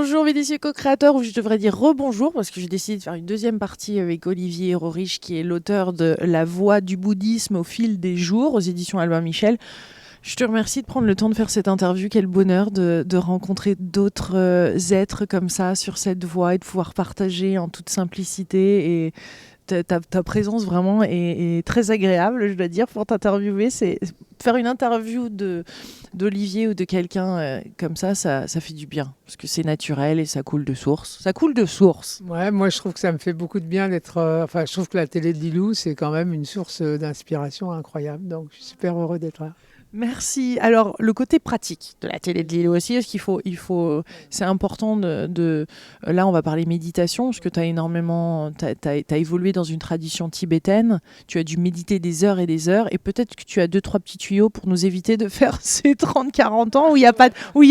Bonjour Vénitieux co-créateur, ou je devrais dire rebonjour, parce que j'ai décidé de faire une deuxième partie avec Olivier Rorich, qui est l'auteur de La voie du bouddhisme au fil des jours, aux éditions Albin Michel. Je te remercie de prendre le temps de faire cette interview. Quel bonheur de rencontrer d'autres êtres comme ça sur cette voie et de pouvoir partager en toute simplicité. Et ta présence vraiment est très agréable, je dois dire, pour t'interviewer. C'est faire une interview d'Olivier ou de quelqu'un comme ça fait du bien parce que c'est naturel et ça coule de source. Ça coule de source. Ouais, moi je trouve que ça me fait beaucoup de bien d'être. Enfin, je trouve que la télé de Lilou, c'est quand même une source d'inspiration incroyable. Donc, je suis super heureux d'être là. Merci. Alors, le côté pratique de la télé de Lilo aussi, parce c'est important là, on va parler méditation, parce que tu as énormément, t'as évolué dans une tradition tibétaine, tu as dû méditer des heures et des heures, et peut-être que tu as deux, trois petits tuyaux pour nous éviter de faire ces 30-40 ans où il n'y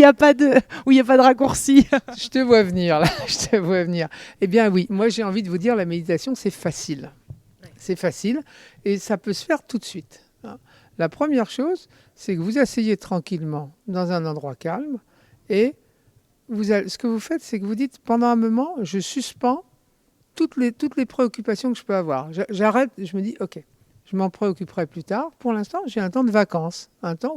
a pas de raccourci. Je te vois venir, là. Je te vois venir. Eh bien, oui, moi j'ai envie de vous dire, la méditation, c'est facile. C'est facile et ça peut se faire tout de suite. La première chose, c'est que vous asseyez tranquillement dans un endroit calme et ce que vous faites, c'est que vous dites pendant un moment, je suspends toutes les préoccupations que je peux avoir. J'arrête, je me dis, ok, je m'en préoccuperai plus tard. Pour l'instant, j'ai un temps de vacances, un temps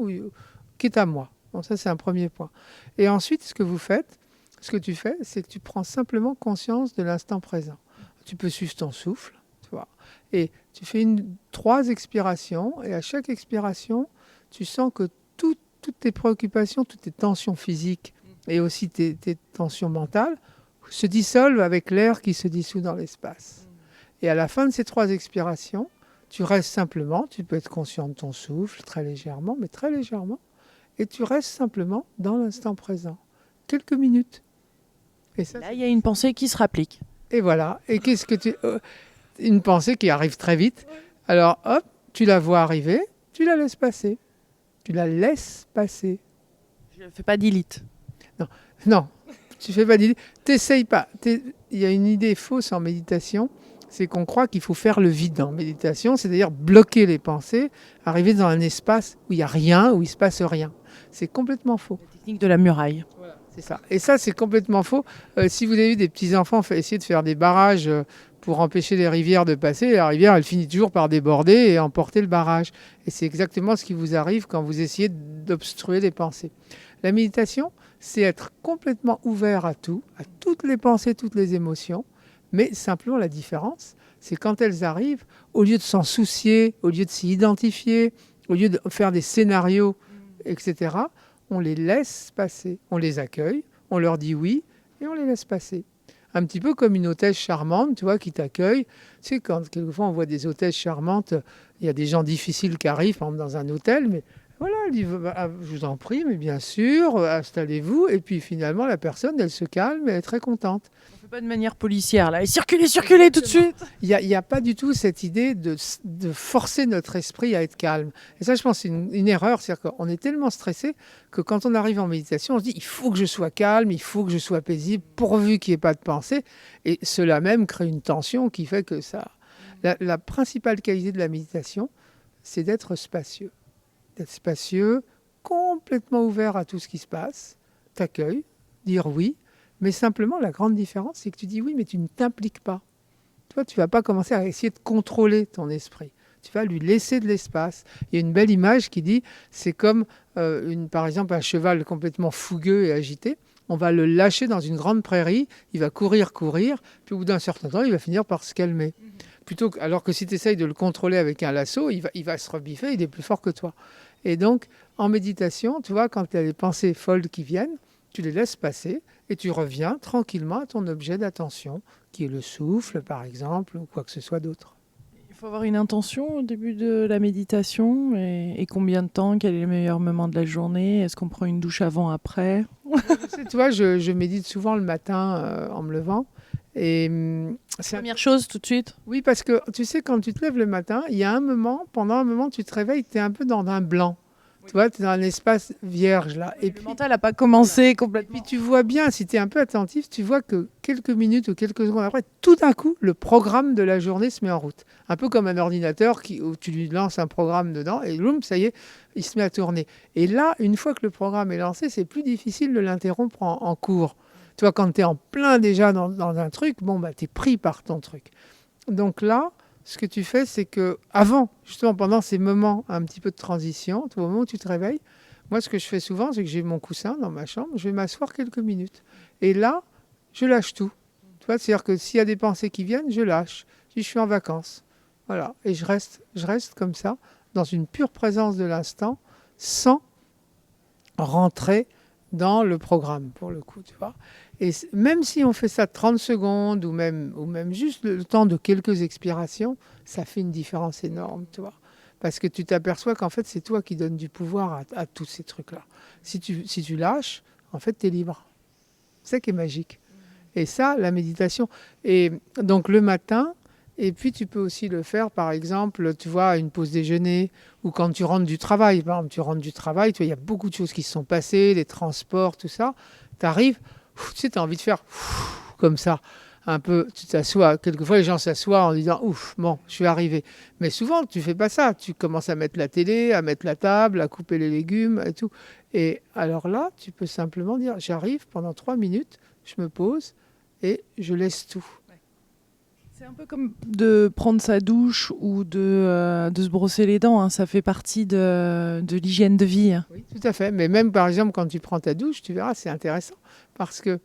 qui est à moi. Bon, ça, c'est un premier point. Et ensuite, ce que tu fais, c'est que tu prends simplement conscience de l'instant présent. Tu peux suivre ton souffle, tu vois, et tu fais 3 expirations, et à chaque expiration, tu sens que toutes tes préoccupations, toutes tes tensions physiques et aussi tes tensions mentales se dissolvent avec l'air qui se dissout dans l'espace. Et à la fin de ces 3 expirations, tu restes simplement, tu peux être conscient de ton souffle très légèrement, mais très légèrement, et tu restes simplement dans l'instant présent. Quelques minutes. Et ça, là, il y a une pensée qui se rapplique. Et voilà. Et qu'est-ce que une pensée qui arrive très vite. Alors, hop, tu la vois arriver, tu la laisses passer. Tu la laisses passer. Je ne fais pas d'élite. Non, tu ne fais pas d'élite. T'essayes pas. Il y a une idée fausse en méditation, c'est qu'on croit qu'il faut faire le vide en méditation, c'est-à-dire bloquer les pensées, arriver dans un espace où il n'y a rien, où il ne se passe rien. C'est complètement faux. La technique de la muraille. Voilà, c'est ça. Et ça, c'est complètement faux. Si vous avez eu des petits-enfants, essayez de faire des barrages pour empêcher les rivières de passer. La rivière, elle finit toujours par déborder et emporter le barrage. Et c'est exactement ce qui vous arrive quand vous essayez d'obstruer les pensées. La méditation, c'est être complètement ouvert à tout, à toutes les pensées, toutes les émotions. Mais simplement, la différence, c'est quand elles arrivent, au lieu de s'en soucier, au lieu de s'y identifier, au lieu de faire des scénarios, etc., on les laisse passer. On les accueille, on leur dit oui, et on les laisse passer. Un petit peu comme une hôtesse charmante, tu vois, qui t'accueille. Tu sais, quand quelquefois on voit des hôtesses charmantes, il y a des gens difficiles qui arrivent, par exemple, dans un hôtel, mais voilà, elle dit, je vous en prie, mais bien sûr, installez-vous. Et puis finalement, la personne, elle se calme, elle est très contente. On ne fait pas de manière policière, là. Et circulez tout de suite. Il n'y a pas du tout cette idée de forcer notre esprit à être calme. Et ça, je pense, c'est une erreur. C'est-à-dire qu'on est tellement stressé que quand on arrive en méditation, on se dit, il faut que je sois calme, il faut que je sois paisible, pourvu qu'il n'y ait pas de pensée. Et cela même crée une tension qui fait que ça... La principale qualité de la méditation, c'est d'être spacieux. D'être spacieux, complètement ouvert à tout ce qui se passe, t'accueilles, dire oui, mais simplement la grande différence, c'est que tu dis oui, mais tu ne t'impliques pas. Toi, tu ne vas pas commencer à essayer de contrôler ton esprit. Tu vas lui laisser de l'espace. Il y a une belle image qui dit, c'est comme par exemple un cheval complètement fougueux et agité. On va le lâcher dans une grande prairie, il va courir, puis au bout d'un certain temps, il va finir par se calmer. Alors que si tu essayes de le contrôler avec un lasso, il va se rebiffer, il est plus fort que toi. Et donc, en méditation, tu vois, quand tu as des pensées folles qui viennent, tu les laisses passer et tu reviens tranquillement à ton objet d'attention, qui est le souffle, par exemple, ou quoi que ce soit d'autre. Il faut avoir une intention au début de la méditation et combien de temps, quel est le meilleur moment de la journée, est-ce qu'on prend une douche avant, après? Tu vois, je médite souvent le matin en me levant. Et première chose tout de suite? Oui, parce que tu sais, quand tu te lèves le matin, il y a un moment, pendant un moment, tu te réveilles, tu es un peu dans un blanc. Oui. Tu vois, tu es dans un espace vierge là. Oui, et puis, le mental n'a pas commencé voilà. Complètement. Et puis tu vois bien, si tu es un peu attentif, tu vois que quelques minutes ou quelques secondes après, tout d'un coup, le programme de la journée se met en route. Un peu comme un ordinateur où tu lui lances un programme dedans et boum, ça y est, il se met à tourner. Et là, une fois que le programme est lancé, c'est plus difficile de l'interrompre en cours. Tu vois, quand tu es en plein déjà dans un truc, bon, bah, tu es pris par ton truc. Donc là, ce que tu fais, c'est que avant, justement, pendant ces moments un petit peu de transition, au moment où tu te réveilles, moi, ce que je fais souvent, c'est que j'ai mon coussin dans ma chambre, je vais m'asseoir quelques minutes. Et là, je lâche tout. Tu vois, c'est-à-dire que s'il y a des pensées qui viennent, je lâche. Je suis en vacances. Voilà. Et je reste comme ça, dans une pure présence de l'instant, sans rentrer dans le programme, pour le coup, tu vois. Et même si on fait ça 30 secondes ou même juste le temps de quelques expirations, ça fait une différence énorme, tu vois. Parce que tu t'aperçois qu'en fait, c'est toi qui donnes du pouvoir à tous ces trucs-là. Si tu lâches, en fait, tu es libre. C'est ça qui est magique. Et ça, la méditation. Et donc le matin, et puis tu peux aussi le faire, par exemple, tu vois, à une pause déjeuner ou quand tu rentres du travail. Par exemple, tu rentres du travail, tu vois, il y a beaucoup de choses qui se sont passées, les transports, tout ça. Tu arrives, tu sais, tu as envie de faire comme ça. Un peu, tu t'assois. Quelquefois, les gens s'assoient en disant ouf, bon, je suis arrivé. Mais souvent, tu fais pas ça. Tu commences à mettre la télé, à mettre la table, à couper les légumes et tout. Et alors là, tu peux simplement dire j'arrive pendant 3 minutes, je me pose et je laisse tout. C'est un peu comme de prendre sa douche ou de se brosser les dents, hein. Ça fait partie de l'hygiène de vie, hein. Oui, tout à fait. Mais même, par exemple, quand tu prends ta douche, tu verras, c'est intéressant. Parce que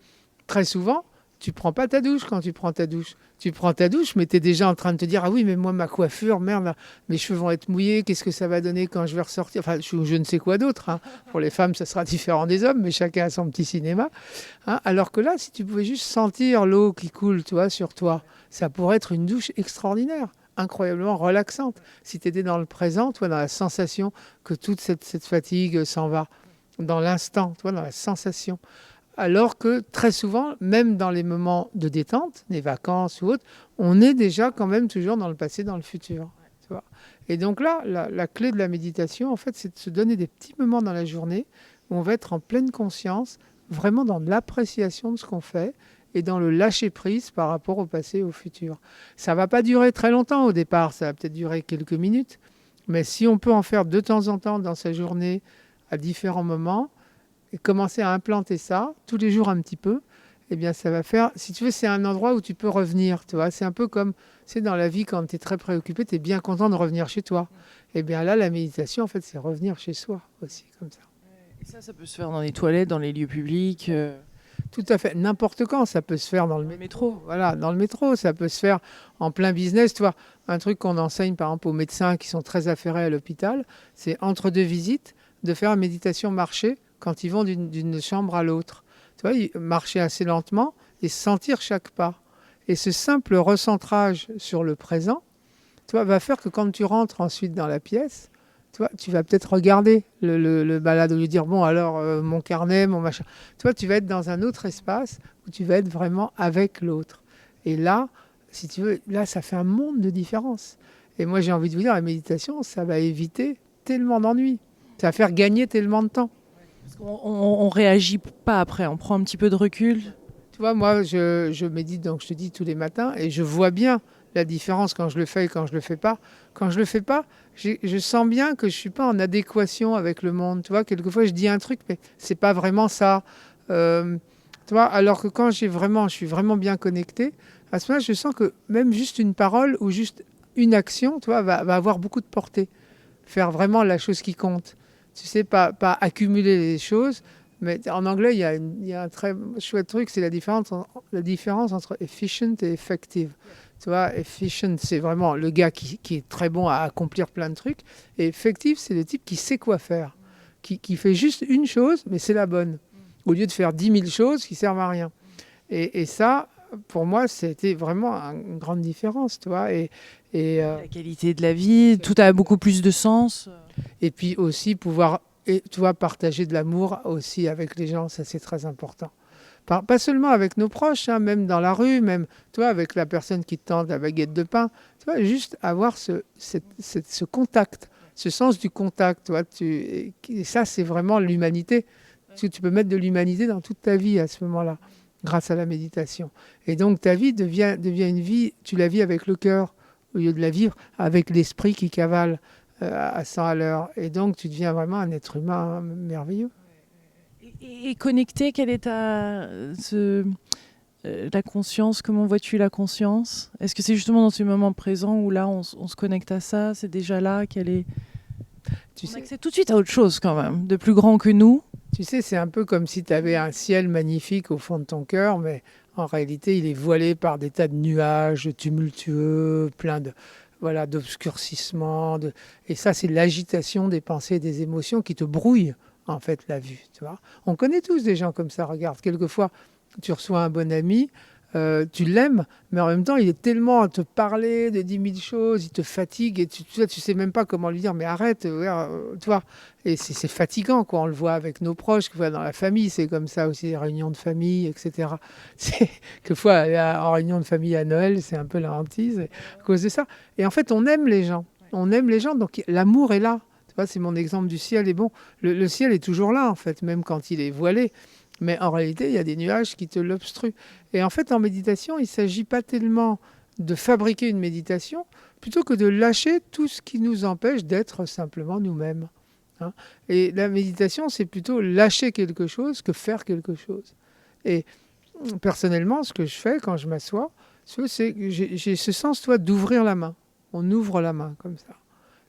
très souvent, tu prends pas ta douche quand tu prends ta douche. Tu prends ta douche, mais tu es déjà en train de te dire, ah oui, mais moi, ma coiffure, merde, là, mes cheveux vont être mouillés, qu'est-ce que ça va donner quand je vais ressortir? Enfin, je ne sais quoi d'autre, hein. Pour les femmes, ça sera différent des hommes, mais chacun a son petit cinéma, hein. Alors que là, si tu pouvais juste sentir l'eau qui coule, tu vois, sur toi, ça pourrait être une douche extraordinaire, incroyablement relaxante. Si tu étais dans le présent, toi, dans la sensation que toute cette fatigue s'en va, dans l'instant, toi, dans la sensation. Alors que très souvent, même dans les moments de détente, des vacances ou autres, on est déjà quand même toujours dans le passé, dans le futur. Tu vois. Et donc là, la clé de la méditation, en fait, c'est de se donner des petits moments dans la journée où on va être en pleine conscience, vraiment dans l'appréciation de ce qu'on fait et dans le lâcher-prise par rapport au passé et au futur. Ça ne va pas durer très longtemps au départ, ça va peut-être durer quelques minutes, mais si on peut en faire de temps en temps dans sa journée, à différents moments, et commencer à implanter ça, tous les jours un petit peu, eh bien ça va faire, si tu veux, c'est un endroit où tu peux revenir, tu vois. C'est un peu comme, c'est dans la vie, quand tu es très préoccupé, tu es bien content de revenir chez toi. Eh bien là, la méditation, en fait, c'est revenir chez soi aussi, comme ça. Et ça peut se faire dans les toilettes, dans les lieux publics, Tout à fait, n'importe quand, ça peut se faire dans le dans le métro. métro. Voilà, dans le métro, ça peut se faire en plein business, tu vois. Un truc qu'on enseigne, par exemple, aux médecins qui sont très affairés à l'hôpital, c'est entre deux visites, de faire une méditation marché quand ils vont d'une chambre à l'autre. Tu vois, marcher assez lentement et sentir chaque pas. Et ce simple recentrage sur le présent, tu vois, va faire que quand tu rentres ensuite dans la pièce, tu vois, tu vas peut-être regarder le balade au lieu de dire, bon, alors, mon carnet, mon machin. Tu vois, tu vas être dans un autre espace où tu vas être vraiment avec l'autre. Et là, si tu veux, là, ça fait un monde de différence. Et moi, j'ai envie de vous dire, la méditation, ça va éviter tellement d'ennuis. Ça va faire gagner tellement de temps. Parce qu'on réagit pas après, on prend un petit peu de recul. Tu vois, moi, je médite, donc je te dis, tous les matins, et je vois bien la différence quand je le fais et quand je le fais pas. Quand je le fais pas, je sens bien que je suis pas en adéquation avec le monde. Tu vois, quelquefois, je dis un truc, mais c'est pas vraiment ça. Euh, Tu vois, alors que quand je suis vraiment bien connecté, à ce moment-là, je sens que même juste une parole ou juste une action, tu vois, va avoir beaucoup de portée. Faire vraiment la chose qui compte. Tu sais, pas accumuler les choses. Mais en anglais, il y a un très chouette truc, c'est la différence entre efficient et effective. Tu vois, efficient, c'est vraiment le gars qui est très bon à accomplir plein de trucs. Et effective, c'est le type qui sait quoi faire. Qui fait juste une chose, mais c'est la bonne. Au lieu de faire 10 000 choses qui servent à rien. Et ça, pour moi, c'était vraiment une grande différence, tu vois. La qualité de la vie, tout a beaucoup plus de sens. Et puis aussi pouvoir, tu vois, partager de l'amour aussi avec les gens, ça c'est très important. Pas seulement avec nos proches, hein, même dans la rue, même toi avec la personne qui te tend la baguette de pain, tu vois, juste avoir ce contact, ce sens du contact, tu vois, et ça c'est vraiment l'humanité. Tu peux mettre de l'humanité dans toute ta vie à ce moment-là, grâce à la méditation. Et donc ta vie devient une vie, tu la vis avec le cœur, au lieu de la vivre avec l'esprit qui cavale à 100 à l'heure. Et donc tu deviens vraiment un être humain merveilleux. Et connecté, quelle est la conscience? Comment vois-tu la conscience? Est-ce que c'est justement dans ce moment présent où là, on se connecte à ça? C'est déjà là qu'elle est... On accède tout de suite à autre chose quand même, de plus grand que nous. Tu sais, c'est un peu comme si tu avais un ciel magnifique au fond de ton cœur, mais en réalité, il est voilé par des tas de nuages tumultueux, plein de voilà d'obscurcissements. Et ça, c'est l'agitation des pensées et des émotions qui te brouillent en fait la vue. Tu vois, on connaît tous des gens comme ça. Regarde, quelquefois, tu reçois un bon ami. Tu l'aimes, mais en même temps, il est tellement à te parler de 10 000 choses, il te fatigue et tu sais même pas comment lui dire, mais arrête, tu vois. Et c'est fatigant, quoi. On le voit avec nos proches, dans la famille, c'est comme ça aussi, les réunions de famille, etc. Quelquefois, aller en réunion de famille à Noël, c'est un peu la hantise à cause de ça. Et en fait, on aime les gens. On aime les gens, donc l'amour est là. Tu vois, c'est mon exemple du ciel. Et bon, le ciel est toujours là, en fait, même quand il est voilé. Mais en réalité, il y a des nuages qui te l'obstruent. Et en fait, en méditation, il ne s'agit pas tellement de fabriquer une méditation, plutôt que de lâcher tout ce qui nous empêche d'être simplement nous-mêmes. Hein. Et la méditation, c'est plutôt lâcher quelque chose que faire quelque chose. Et personnellement, ce que je fais quand je m'assois, c'est que j'ai ce sens, toi, d'ouvrir la main. On ouvre la main comme ça.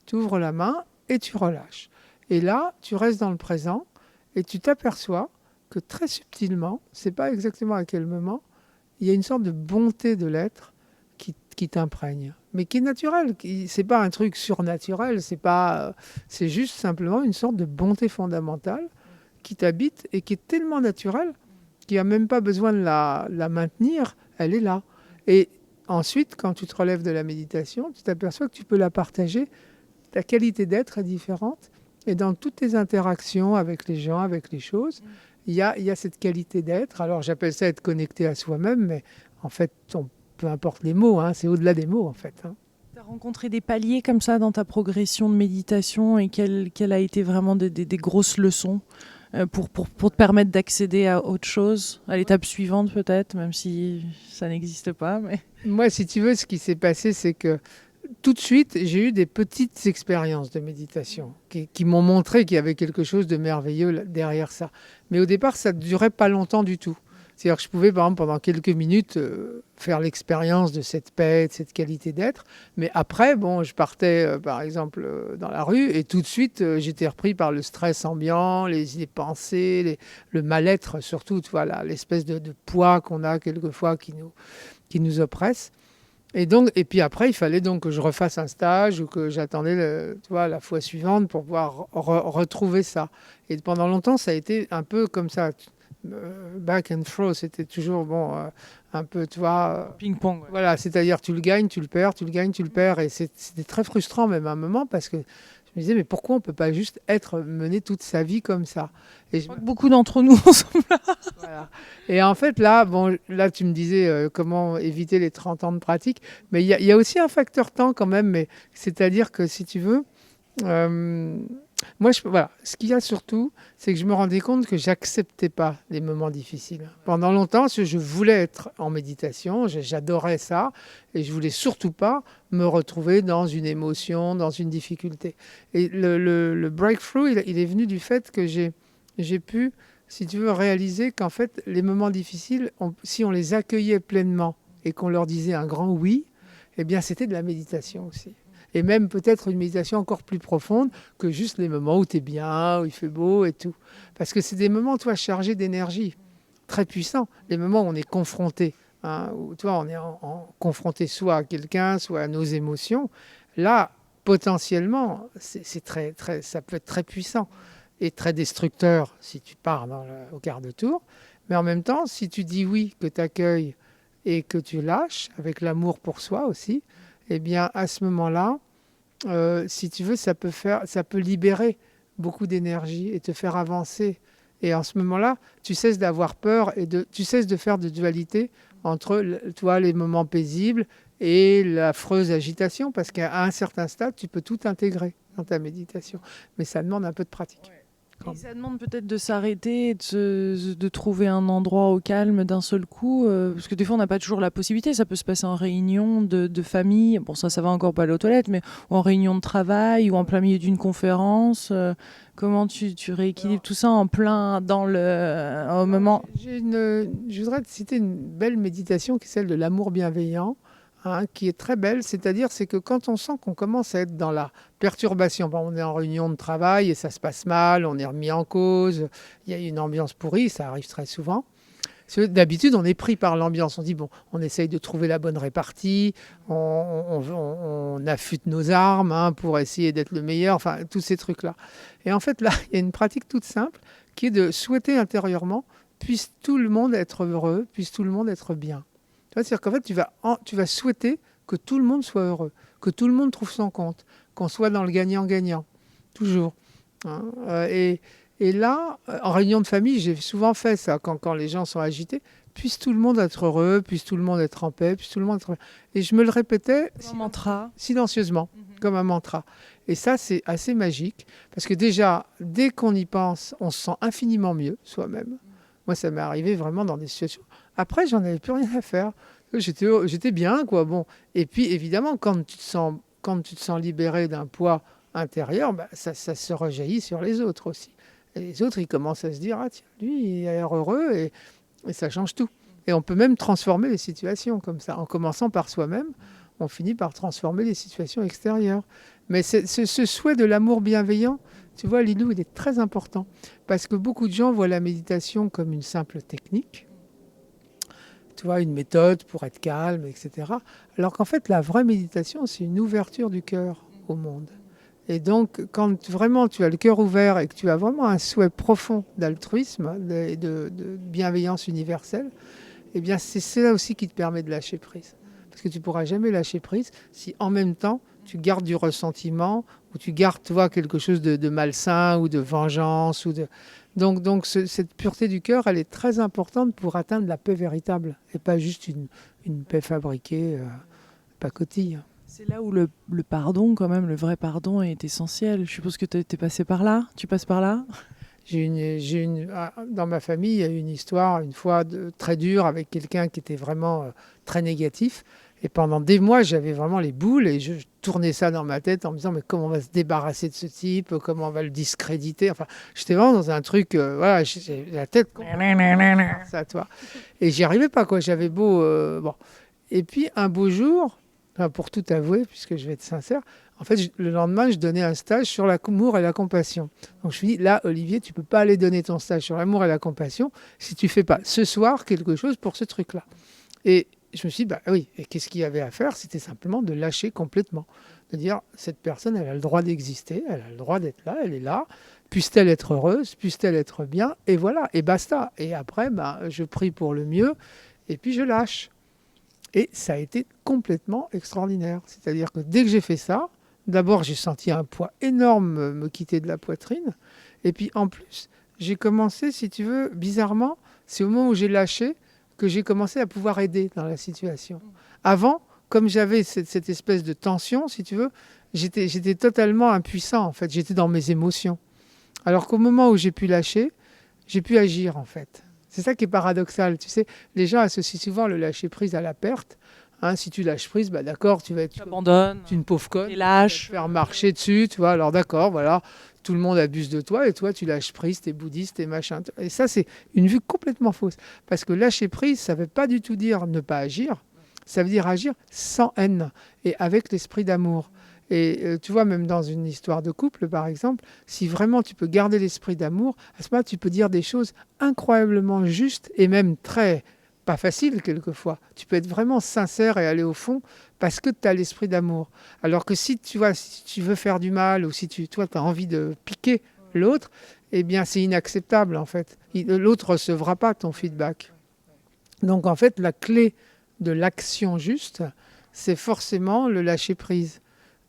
Tu ouvres la main et tu relâches. Et là, tu restes dans le présent et tu t'aperçois que très subtilement, c'est pas exactement à quel moment, il y a une sorte de bonté de l'être qui t'imprègne, mais qui est naturelle. C'est pas un truc surnaturel, c'est juste simplement une sorte de bonté fondamentale qui t'habite et qui est tellement naturelle qu'il n'y a même pas besoin de la maintenir, elle est là. Et ensuite, quand tu te relèves de la méditation, tu t'aperçois que tu peux la partager. Ta qualité d'être est différente et dans toutes tes interactions avec les gens, avec les choses, il y a cette qualité d'être. Alors j'appelle ça être connecté à soi-même, mais en fait, peu importe les mots, hein, c'est au-delà des mots en fait. Hein. Tu as rencontré des paliers comme ça dans ta progression de méditation et quelle a été vraiment des grosses leçons pour te permettre d'accéder à autre chose, à l'étape suivante peut-être, même si ça n'existe pas. Mais... Moi, si tu veux, ce qui s'est passé, c'est que tout de suite, j'ai eu des petites expériences de méditation qui m'ont montré qu'il y avait quelque chose de merveilleux derrière ça. Mais au départ, ça ne durait pas longtemps du tout. C'est-à-dire que je pouvais, par exemple, pendant quelques minutes, faire l'expérience de cette paix, de cette qualité d'être. Mais après, bon, je partais, par exemple, dans la rue et tout de suite, j'étais repris par le stress ambiant, les pensées, le mal-être surtout, voilà, l'espèce de poids qu'on a quelquefois qui nous oppresse. Et puis après, il fallait donc que je refasse un stage ou que j'attendais la fois suivante pour pouvoir retrouver ça. Et pendant longtemps, ça a été un peu comme ça, back and forth. C'était toujours un peu, ping-pong. Ouais. Voilà, c'est-à-dire tu le gagnes, tu le perds, tu le gagnes, tu le perds. Et c'était très frustrant même à un moment parce que je me disais, mais pourquoi on ne peut pas juste mener toute sa vie comme ça? Et je crois que beaucoup d'entre nous en sont là. Voilà. Et en fait, là, tu me disais comment éviter les 30 ans de pratique. Mais il y a aussi un facteur temps quand même. C'est-à-dire que si tu veux, moi, voilà, ce qu'il y a surtout, c'est que je me rendais compte que j'acceptais pas les moments difficiles. Pendant longtemps, je voulais être en méditation, j'adorais ça, et je voulais surtout pas me retrouver dans une émotion, dans une difficulté. Et le breakthrough, il est venu du fait que j'ai pu, si tu veux, réaliser qu'en fait, les moments difficiles, si on les accueillait pleinement et qu'on leur disait un grand oui, eh bien, c'était de la méditation aussi. Et même peut-être une méditation encore plus profonde que juste les moments où tu es bien, où il fait beau et tout. Parce que c'est des moments, chargés d'énergie, très puissants. Les moments où on est confronté, hein, où on est confronté soit à quelqu'un, soit à nos émotions. Là, potentiellement, ça peut être très puissant et très destructeur si tu pars au quart de tour. Mais en même temps, si tu dis oui, que tu accueilles et que tu lâches, avec l'amour pour soi aussi, eh bien, à ce moment-là, si tu veux, ça peut libérer beaucoup d'énergie et te faire avancer. Et en ce moment-là, tu cesses d'avoir peur et tu cesses de faire de dualité entre les moments paisibles et l'affreuse agitation, parce qu'à un certain stade, tu peux tout intégrer dans ta méditation. Mais ça demande un peu de pratique. Et ça demande peut-être de s'arrêter, de trouver un endroit au calme d'un seul coup, parce que des fois on n'a pas toujours la possibilité, ça peut se passer en réunion de famille, bon ça va encore pas aller aux toilettes, mais ou en réunion de travail ou en plein milieu d'une conférence. Comment tu rééquilibres tout ça en plein dans au moment. Je voudrais te citer une belle méditation qui est celle de l'amour bienveillant, hein, qui est très belle. C'est que quand on sent qu'on commence à être dans la perturbation, par exemple, on est en réunion de travail et ça se passe mal, on est remis en cause, il y a une ambiance pourrie, ça arrive très souvent. D'habitude, on est pris par l'ambiance. On dit, bon, on essaye de trouver la bonne répartie, on affûte nos armes, hein, pour essayer d'être le meilleur, enfin, tous ces trucs-là. Et en fait, là, il y a une pratique toute simple qui est de souhaiter intérieurement, puisse tout le monde être heureux, puisse tout le monde être bien. C'est-à-dire qu'en fait, tu vas souhaiter que tout le monde soit heureux, que tout le monde trouve son compte, qu'on soit dans le gagnant-gagnant, toujours. Hein. Et là, en réunion de famille, j'ai souvent fait ça, quand les gens sont agités, puisse tout le monde être heureux, puisse tout le monde être en paix, puisse tout le monde être... Et je me le répétais silencieusement, comme un mantra. Et ça, c'est assez magique, parce que déjà, dès qu'on y pense, on se sent infiniment mieux soi-même. Moi, ça m'est arrivé vraiment dans des situations. Après, j'en avais plus rien à faire. J'étais bien, quoi. Bon. Et puis, évidemment, quand tu te sens libéré d'un poids intérieur, bah, ça se rejaillit sur les autres aussi. Et les autres, ils commencent à se dire, ah tiens, lui, il a l'air heureux, et ça change tout. Et on peut même transformer les situations comme ça. En commençant par soi-même, on finit par transformer les situations extérieures. Mais ce souhait de l'amour bienveillant, tu vois, Lilou, il est très important. Parce que beaucoup de gens voient la méditation comme une simple technique. Tu vois, une méthode pour être calme, etc. Alors qu'en fait, la vraie méditation, c'est une ouverture du cœur au monde. Et donc, quand vraiment tu as le cœur ouvert et que tu as vraiment un souhait profond d'altruisme et de bienveillance universelle, eh bien, c'est cela aussi qui te permet de lâcher prise. Parce que tu ne pourras jamais lâcher prise si en même temps, tu gardes du ressentiment ou tu gardes, toi, quelque chose de malsain ou de vengeance. Donc cette pureté du cœur, elle est très importante pour atteindre la paix véritable et pas juste une paix fabriquée, pacotille. C'est là où le pardon, quand même, le vrai pardon est essentiel. Je suppose que tu es passé par là, tu passes par là. Dans ma famille, il y a eu une histoire, une fois, très dure avec quelqu'un qui était vraiment très négatif. Et pendant des mois, j'avais vraiment les boules et je tournais ça dans ma tête en me disant, mais comment on va se débarrasser de ce type, comment on va le discréditer. Enfin, j'étais vraiment dans un truc, voilà, j'ai la tête ça, toi. Et j'y arrivais pas, quoi. J'avais beau... bon. Et puis, un beau jour, enfin, pour tout avouer, puisque je vais être sincère, en fait, le lendemain, je donnais un stage sur l'amour et la compassion. Donc, je me suis dit, là, Olivier, tu ne peux pas aller donner ton stage sur l'amour et la compassion si tu ne fais pas ce soir quelque chose pour ce truc-là. Et je me suis dit, bah oui, et qu'est-ce qu'il y avait à faire? C'était simplement de lâcher complètement. De dire, cette personne, elle a le droit d'exister, elle a le droit d'être là, elle est là. Puisse-t-elle être heureuse, puisse-t-elle être bien, et voilà, et basta. Et après, bah, je prie pour le mieux, et puis je lâche. Et ça a été complètement extraordinaire. C'est-à-dire que dès que j'ai fait ça, d'abord, j'ai senti un poids énorme me quitter de la poitrine. Et puis, en plus, j'ai commencé, si tu veux, bizarrement, c'est au moment où j'ai lâché que j'ai commencé à pouvoir aider dans la situation. Avant, comme j'avais cette espèce de tension, si tu veux, j'étais totalement impuissant, en fait. J'étais dans mes émotions. Alors qu'au moment où j'ai pu lâcher, j'ai pu agir, en fait. C'est ça qui est paradoxal. Tu sais, les gens associent souvent le lâcher-prise à la perte. Hein, si tu lâches prise, bah d'accord, tu abandonnes, tu es une pauvre conne, tu lâches, tu vas te faire marcher dessus, tu vois. Alors d'accord, voilà, tout le monde abuse de toi et toi tu lâches prise, t'es bouddhiste, t'es machin. Et ça c'est une vue complètement fausse, parce que lâcher prise, ça veut pas du tout dire ne pas agir, ça veut dire agir sans haine et avec l'esprit d'amour. Et tu vois, même dans une histoire de couple, par exemple, si vraiment tu peux garder l'esprit d'amour, à ce moment-là, tu peux dire des choses incroyablement justes et même très pas facile quelquefois. Tu peux être vraiment sincère et aller au fond parce que tu as l'esprit d'amour. Alors que si tu veux faire du mal ou si toi tu as envie de piquer l'autre, eh bien c'est inacceptable en fait. L'autre ne recevra pas ton feedback. Donc en fait la clé de l'action juste, c'est forcément le lâcher prise.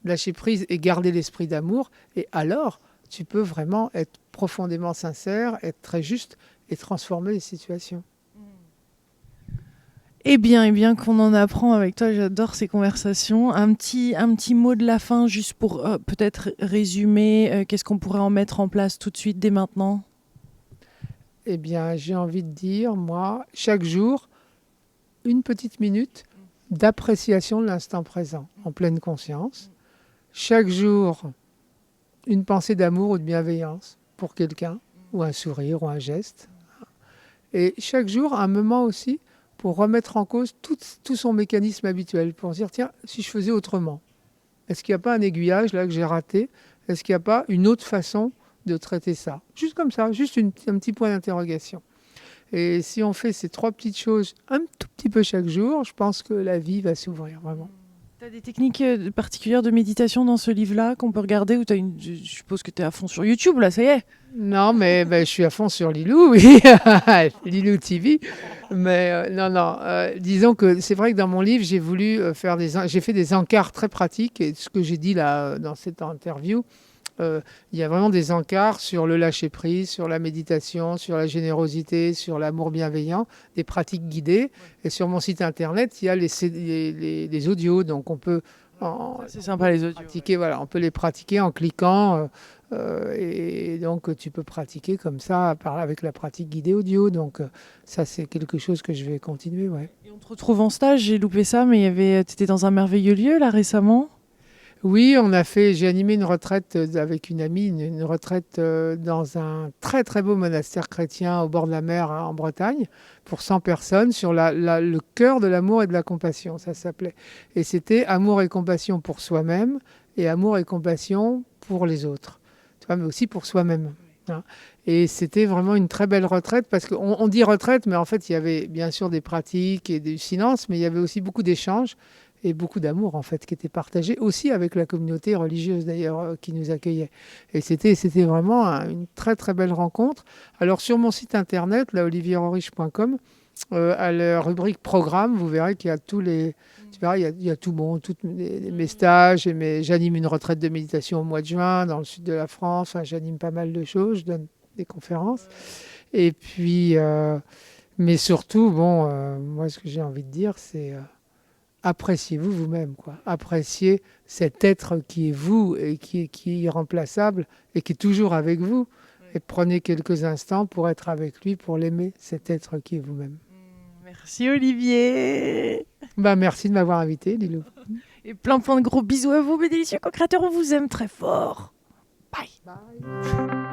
Lâcher prise et garder l'esprit d'amour, et alors tu peux vraiment être profondément sincère, être très juste et transformer les situations. Eh bien qu'on en apprend avec toi, j'adore ces conversations. Un petit mot de la fin, juste pour peut-être résumer, qu'est-ce qu'on pourrait en mettre en place tout de suite, dès maintenant? Eh bien, j'ai envie de dire, moi, chaque jour, une petite minute d'appréciation de l'instant présent, en pleine conscience. Chaque jour, une pensée d'amour ou de bienveillance pour quelqu'un, ou un sourire, ou un geste. Et chaque jour, un moment aussi pour remettre en cause tout son mécanisme habituel, pour se dire, tiens, si je faisais autrement, est-ce qu'il n'y a pas un aiguillage là que j'ai raté? Est-ce qu'il n'y a pas une autre façon de traiter ça? Juste comme ça, juste un petit point d'interrogation. Et si on fait ces 3 petites choses un tout petit peu chaque jour, je pense que la vie va s'ouvrir, vraiment. Tu as des techniques particulières de méditation dans ce livre-là qu'on peut regarder ou je suppose que tu es à fond sur YouTube, là, ça y est. Non, mais je suis à fond sur Lilou, oui, Lilou TV. Mais non, disons que c'est vrai que dans mon livre, j'ai voulu j'ai fait des encarts très pratiques. Et ce que j'ai dit là dans cette interview, il y a vraiment des encarts sur le lâcher-prise, sur la méditation, sur la générosité, sur l'amour bienveillant, des pratiques guidées. Et sur mon site internet, il y a les audios, donc on peut C'est sympa les audios. pratiquer, voilà, on peut les pratiquer en cliquant. Et donc tu peux pratiquer comme ça avec la pratique guidée audio. Donc ça, c'est quelque chose que je vais continuer. Ouais. Et on te retrouve en stage, j'ai loupé ça, mais tu étais dans un merveilleux lieu là récemment. Oui, j'ai animé une retraite avec une amie, une retraite dans un très très beau monastère chrétien au bord de la mer en Bretagne pour 100 personnes sur le cœur de l'amour et de la compassion, ça s'appelait. Et c'était amour et compassion pour soi-même et amour et compassion pour les autres, tu vois, mais aussi pour soi-même. Hein. Et c'était vraiment une très belle retraite parce qu'on dit retraite, mais en fait il y avait bien sûr des pratiques et du silence, mais il y avait aussi beaucoup d'échanges et beaucoup d'amour en fait qui était partagé aussi avec la communauté religieuse d'ailleurs qui nous accueillait. Et c'était vraiment une très très belle rencontre. Alors sur mon site internet, là, olivierroriche.com, à la rubrique programme, vous verrez qu'il y a tous les... Tu verras, il y a tout bon, tous mes stages. J'anime une retraite de méditation au mois de juin dans le sud de la France. Enfin, j'anime pas mal de choses, je donne des conférences. Et puis, mais surtout, bon, moi ce que j'ai envie de dire, c'est... appréciez-vous vous-même, quoi. Appréciez cet être qui est vous et qui est irremplaçable et qui est toujours avec vous. Et prenez quelques instants pour être avec lui, pour l'aimer, cet être qui est vous-même. Merci Olivier. Merci de m'avoir invité, Lilou. Et plein de gros bisous à vous, mes délicieux co-créateurs. On vous aime très fort. Bye. Bye.